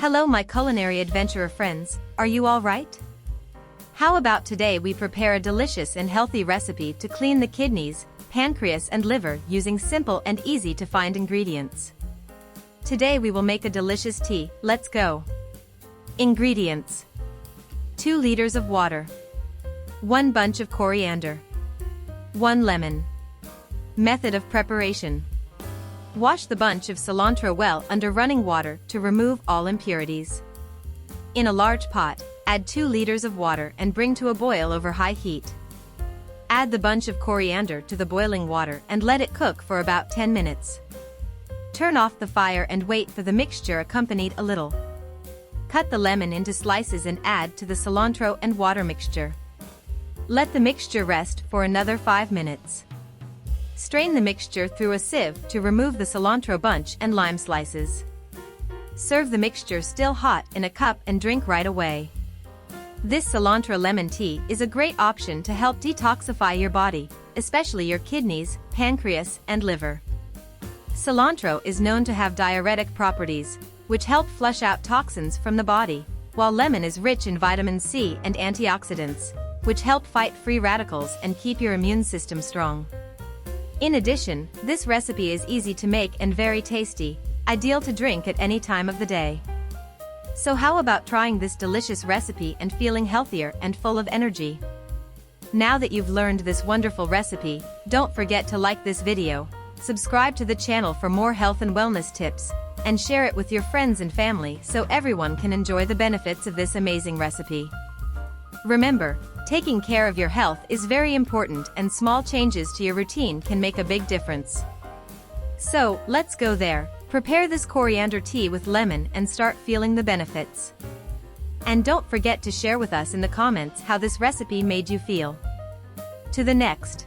Hello my culinary adventurer friends, are you all right? How about today we prepare a delicious and healthy recipe to clean the kidneys, pancreas and liver using simple and easy to find ingredients. Today we will make a delicious tea, let's go. Ingredients: 2 liters of water, 1 bunch of coriander, 1 lemon. Method of preparation: wash the bunch of cilantro well under running water to remove all impurities. In a large pot, add 2 liters of water and bring to a boil over high heat. Add the bunch of coriander to the boiling water and let it cook for about 10 minutes. Turn off the fire and wait for the mixture accompanied a little. Cut the lemon into slices and add to the cilantro and water mixture. Let the mixture rest for another 5 minutes. Strain the mixture through a sieve to remove the cilantro bunch and lime slices. Serve the mixture still hot in a cup and drink right away. This cilantro lemon tea is a great option to help detoxify your body, especially your kidneys, pancreas, and liver. Cilantro is known to have diuretic properties, which help flush out toxins from the body, while lemon is rich in vitamin C and antioxidants, which help fight free radicals and keep your immune system strong. In addition, this recipe is easy to make and very tasty, ideal to drink at any time of the day. So how about trying this delicious recipe and feeling healthier and full of energy? Now that you've learned this wonderful recipe, don't forget to like this video, subscribe to the channel for more health and wellness tips, and share it with your friends and family so everyone can enjoy the benefits of this amazing recipe. Remember, taking care of your health is very important and small changes to your routine can make a big difference. So, let's go there. Prepare this coriander tea with lemon and start feeling the benefits. And don't forget to share with us in the comments how this recipe made you feel. To the next.